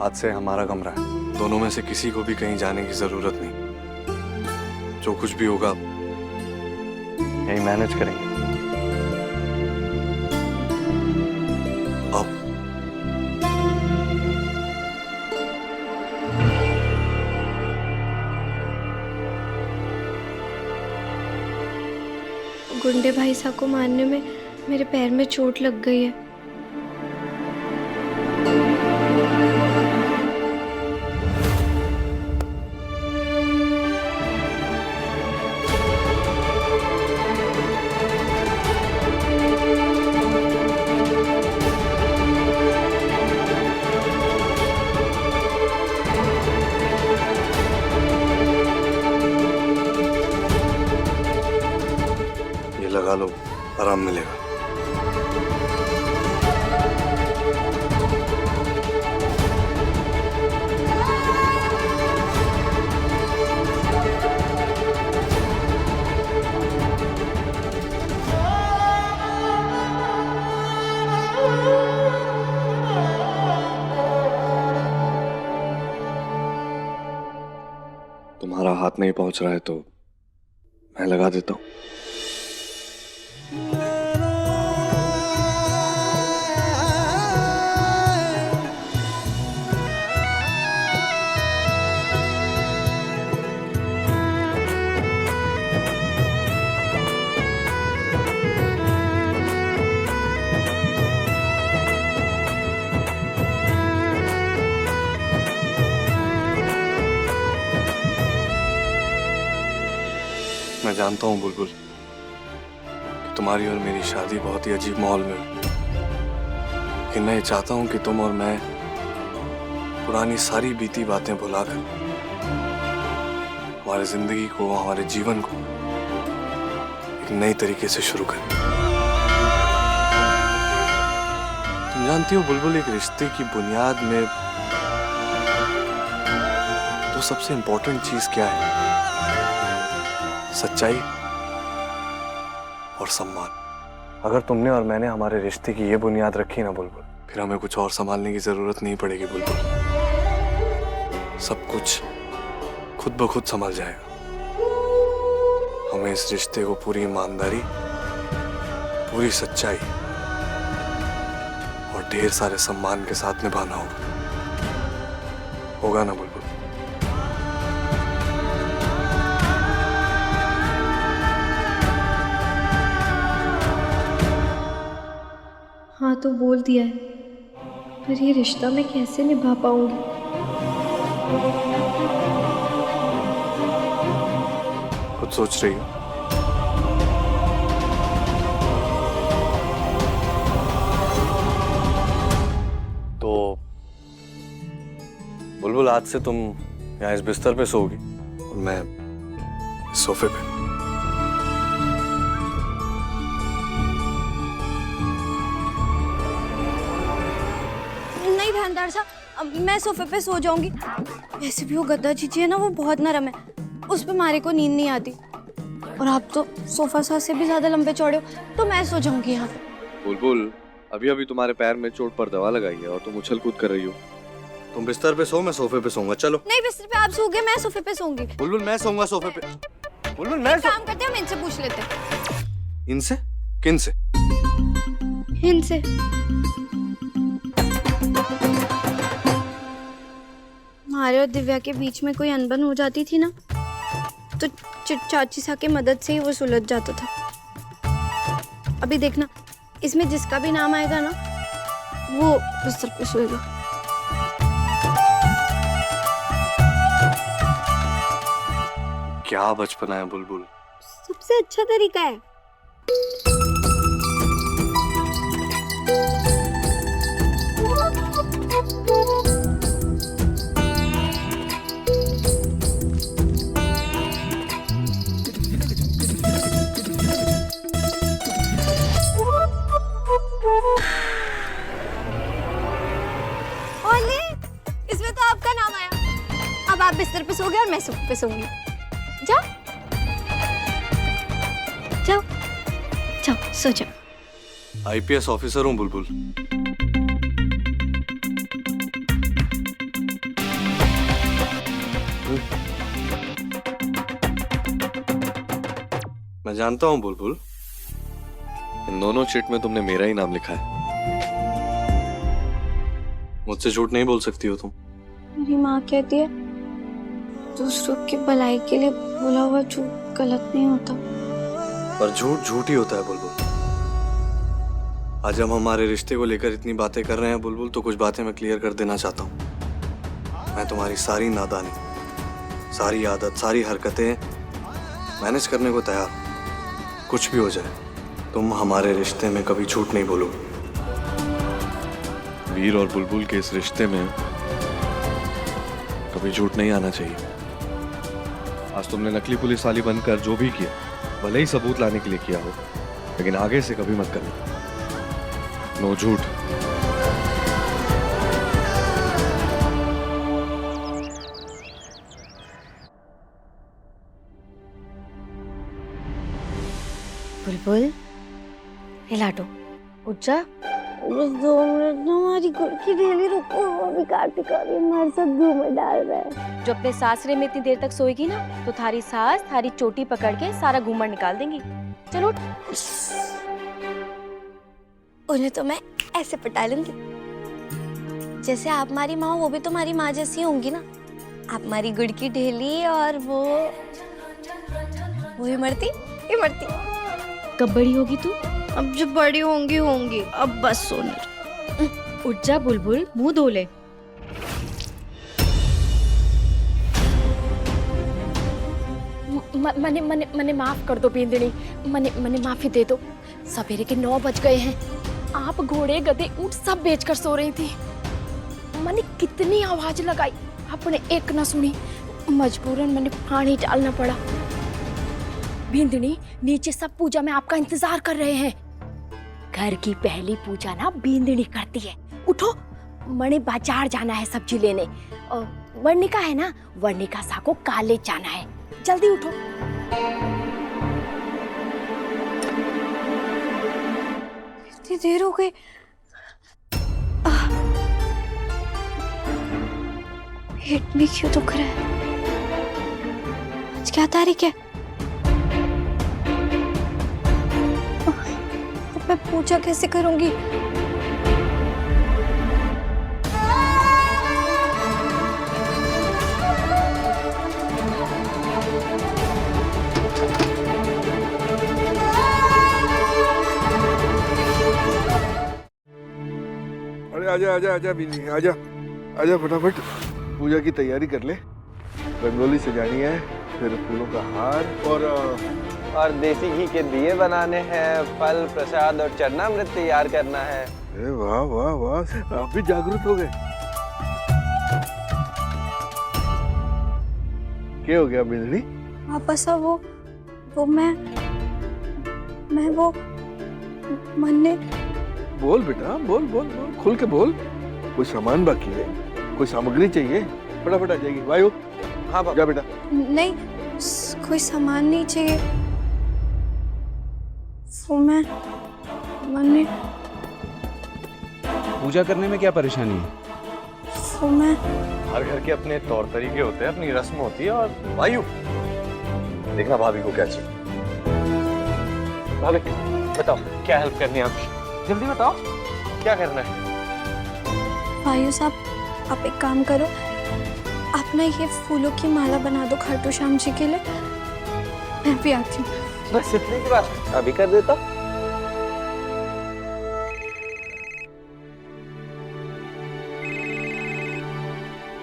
आज से हमारा कमरा है, दोनों में से किसी को भी कहीं जाने की जरूरत नहीं। जो कुछ भी होगा यही मैनेज करेंगे। अब गुंडे भाई साहब को मारने में मेरे पैर में चोट लग गई है। ये लगा लो, आराम मिलेगा। तुम्हारा हाथ नहीं पहुंच रहा है तो मैं लगा देता हूं। मैं जानता हूँ बुलबुल कि तुम्हारी और मेरी शादी बहुत ही अजीब माहौल में हुई, लेकिन मैं चाहता हूँ कि तुम और मैं पुरानी सारी बीती बातें भुलाकर हमारी जिंदगी को, हमारे जीवन को एक नई तरीके से शुरू करें। तुम जानती हो बुलबुल, एक रिश्ते की बुनियाद में तो सबसे इंपॉर्टेंट चीज क्या है? सच्चाई और सम्मान। अगर तुमने और मैंने हमारे रिश्ते की ये बुनियाद रखी ना बुलबुल, फिर हमें कुछ और संभालने की जरूरत नहीं पड़ेगी बुलबुल। सब कुछ खुद ब खुद संभल जाएगा। हमें इस रिश्ते को पूरी ईमानदारी, पूरी सच्चाई और ढेर सारे सम्मान के साथ निभाना होगा ना बुलबुल? हाँ तो बोल दिया है, पर ये रिश्ता मैं कैसे निभा पाऊंगी? कुछ सोच रही हो? तो बुलबुल, आज से तुम यहाँ इस बिस्तर पे सोओगी और मैं इस सोफे पे। दुकानदार साहब, मैं सोफे पे सो जाऊंगी। वैसे भी वो गद्दा चीची है ना, वो बहुत नरम है, उस पे मारे को नींद नहीं आती। और आप तो सोफा साथ से भी ज्यादा लंबे चौड़े हो, तो मैं सो जाऊंगी यहाँ पे। बुलबुल, अभी अभी तुम्हारे पैर में चोट पर दवा लगाई है और तुम उछल कूद कर रही हो। तुम बिस्तर पे सो, मैं सोफे पे सोऊंगा। चलो। नहीं, बिस्तर पे आप सोओगे, मैं सोफे पे सोऊंगी। बुलबुल, मैं सोऊंगा सोफे पे। बुलबुल, मैं काम करते हैं, हम इनसे पूछ लेते हैं। इनसे? किन से? इनसे। हमारे और दिव्या के बीच में कोई अनबन हो जाती थी ना, तो चाची सा के मदद से ही वो सुलझ जाता था। अभी देखना, इसमें जिसका भी नाम आएगा ना, वो बिस्तर पे सोएगा। क्या बचपना है बुलबुल। सबसे अच्छा तरीका है। इसमें तो आपका नाम आया। अब आप बिस्तर पे सोगे और मैं सोफे पे सोऊंगी। जाओ जाओ जाओ, सो जाओ। आईपीएस ऑफिसर हूँ बुलबुल। मैं जानता हूँ बुलबुल, इन दोनों चिट में तुमने मेरा ही नाम लिखा है। मुझसे झूठ नहीं बोल सकती हो तुम। मेरी माँ कहती है दूसरों की भलाई के लिए बोला हुआ झूठ गलत नहीं होता। पर झूठ झूठ ही होता है बुलबुल। आज हम हमारे रिश्ते को लेकर इतनी बातें कर रहे हैं बुलबुल, तो कुछ बातें मैं क्लियर कर देना चाहता हूँ। मैं तुम्हारी सारी नादानी, सारी आदत, सारी हरकतें मैनेज करने को तैयार हूं। कुछ भी हो जाए, तुम हमारे रिश्ते में कभी झूठ नहीं बोलोगे। वीर और बुलबुल के इस रिश्ते में कभी झूठ नहीं आना चाहिए। आज तुमने नकली पुलिस वाली बनकर जो भी किया, भले ही सबूत लाने के लिए किया हो, लेकिन आगे से कभी मत करना। नो झूठ। बुलबुल, हिलाटो, उठ जा। बस 2 मिनट ना, हमारी गुड़ की ढेली रुको, अभी कार्तिक अभी हमारे साथ घूमे डाल रहा है। जो अपने सासरे में इतनी देर तक सोएगी ना, तो थारी सास थारी चोटी पकड़ के सारा घूमर निकाल देंगी। चलो उठ। उन्हें तो मैं ऐसे पटा लूंगी, जैसे आप हमारी माँ हो, वो भी तुम्हारी माँ जैसी होंगी ना। आप हमारी गुड़ की ढेली और वो इमरती। कब बड़ी होगी तू? अब जब बड़ी होंगी, अब बस सोने। उठ जा बुलबुल, मुंह धो ले। मने माफ कर दो बिंदनी, मने माफी दे दो। सवेरे के 9 बज गए हैं। आप घोड़े गधे ऊंट सब बेचकर सो रही थी। मैंने कितनी आवाज लगाई, आपने एक ना सुनी। मजबूरन मैंने पानी डालना पड़ा। बिंदनी, नीचे सब पूजा में आपका इंतजार कर रहे हैं। घर की पहली पूजा ना बिंदनी करती है। उठो, मने बाजार जाना है सब्जी लेने। वर्णिका है ना, वर्णिका सा को कॉलेज जाना है। जल्दी उठो। इतनी देर हो गई। पेट में क्यों दुख रहा है? आज क्या तारीख है? अब मैं पूजा कैसे करूंगी? अरे आजा बिनी, आजा फटाफट पूजा की तैयारी कर ले। रंगोली सजानी है, फिर फूलों का हार और देसी घी के दिए बनाने हैं, फल प्रसाद और चरणामृत तैयार करना है। अरे वाह वाह वाह, आप भी जागरूक हो गए। क्या हो गया बिंदनी? वापस वो मैं वो मन ने। बोल बेटा, बोल बोल बोल, खुल के बोल। कोई सामान बाकी है, कोई सामग्री चाहिए? फटाफट आ जाएगी। वायु, हाँ जा बेटा। नहीं, कोई सामान नहीं चाहिए। वो मन ने। पूजा करने में क्या परेशानी है? वो मैं। हर घर के अपने तौर तरीके होते हैं, अपनी रस्म होती है। और वायु, देखना भाभी को क्या चाहिए। भाभी बताओ, क्या हेल्प करनी है आपकी? जल्दी बताओ, क्या करना है? वायु साहब, आप एक काम करो, आप ना ये फूलों की माला बना दो खाटू श्याम जी के लिए। मैं भी आती हूँ। बस इतनी की बात, अभी कर देता।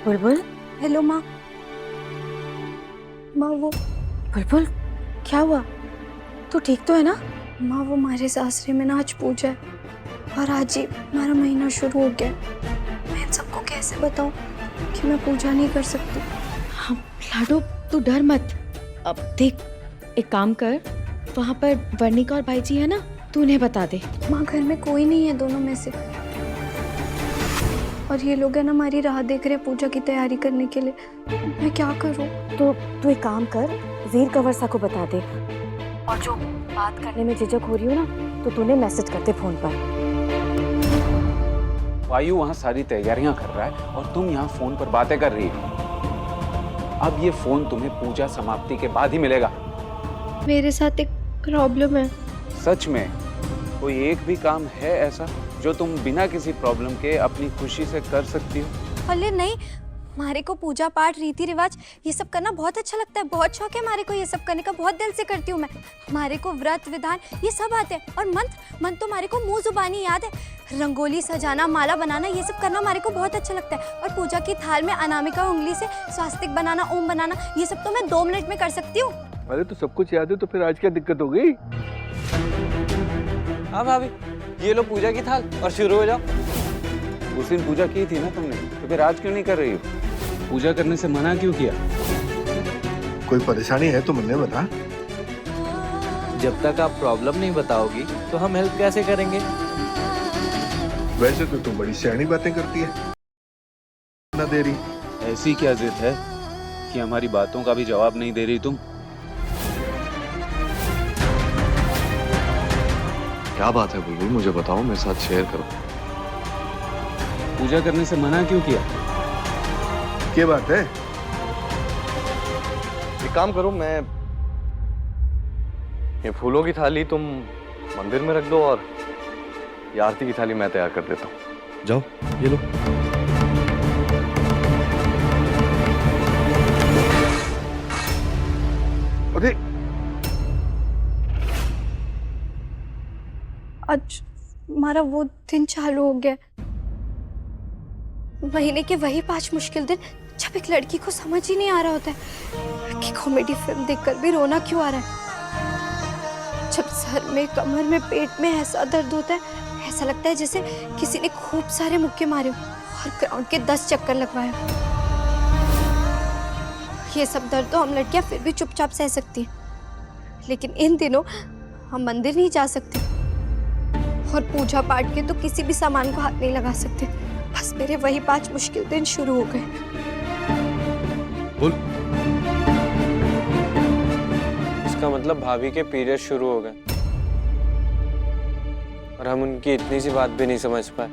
बुलबुल, हेलो माँ। माँ वो बुलबुल, क्या हुआ? तू ठीक तो है ना? माँ वो हमारे सासरे में ना आज पूजा है, और आज ही हमारा महीना शुरू हो गया। मैं इन सबको कैसे बताऊँ कि मैं पूजा नहीं कर सकती? हाँ लाडो, तू डर मत। अब देख, एक काम कर, वहाँ पर वर्णिका और भाई जी है ना, तू उन्हें बता दे। माँ घर में कोई नहीं है दोनों में से, और ये लोग है ना हमारी राह देख रहे पूजा की तैयारी करने के लिए। मैं क्या करूँ? तो तू एक काम कर, वीर कंवरसा को बता दे, और जो बात करने में झिझक हो रही हो ना, तो तूने मैसेज करते फोन पर। वायु वहाँ सारी तैयारियां कर रहा है और तुम यहाँ फोन पर बातें कर रही हो। अब ये फोन तुम्हें पूजा समाप्ति के बाद ही मिलेगा। मेरे साथ एक प्रॉब्लम है। सच में कोई एक भी काम है ऐसा जो तुम बिना किसी प्रॉब्लम के अपनी खुशी से कर सकती हो? अरे नहीं, हमारे को पूजा पाठ रीति रिवाज ये सब करना बहुत अच्छा लगता है, बहुत शौक है हमारे को ये सब करने का, बहुत दिल से करती हूँ मैं। हमारे को व्रत विधान ये सब आते हैं और मंत्र तो हमारे को मुंह जुबानी याद है। रंगोली सजाना, माला बनाना ये सब करना हमारे को बहुत अच्छा लगता है। और पूजा की थाल में अनामिका उंगली से स्वास्तिक बनाना, ओम बनाना ये सब तो मैं 2 मिनट में कर सकती हूँ। अरे तो सब कुछ याद है तो फिर आज क्या दिक्कत हो गई? हाँ भाभी, ये लो पूजा की थाल और शुरू हो जाओ। उस दिन पूजा की थी ना तुमने, तो फिर आज क्यों नहीं कर रही हो? पूजा करने से मना क्यों किया? कोई परेशानी है तो मुझे बता। जब तक आप प्रॉब्लम नहीं बताओगी तो हम हेल्प कैसे करेंगे? वैसे तो तू बड़ी सियानी बातें करती है ना दे रही। ऐसी क्या जिद है कि हमारी बातों का भी जवाब नहीं दे रही तुम? क्या बात है बुलबुल, मुझे बताओ, मेरे साथ शेयर करो। पूजा करने से मना क्यों किया? क्या बात है? एक काम करो, मैं ये फूलों की थाली तुम मंदिर में रख दो और ये आरती की थाली मैं तैयार कर देता हूँ। जाओ, ये लो। अरे आज हमारा वो दिन चालू हो गया, महीने के वही 5 मुश्किल दिन जब एक लड़की को समझ ही नहीं आ रहा होता है कि कॉमेडी फिल्म देखकर भी रोना क्यों आ रहा है। जब सर में, कमर में, पेट में ऐसा दर्द होता है, ऐसा लगता है जैसे किसी ने खूब सारे मुक्के मारे हो और ग्राउंड के 10 चक्कर लगवाए हो। ये सब दर्द तो हम लड़कियां फिर भी चुपचाप सह सकती हैं, लेकिन इन दिनों हम मंदिर नहीं जा सकते और पूजा पाठ के तो किसी भी सामान को हाथ नहीं लगा सकते। बस मेरे वही 5 मुश्किल दिन शुरू हो गए। इसका मतलब भाभी के पीरियड शुरू हो गए और हम उनकी इतनी सी बात भी नहीं समझ पाए।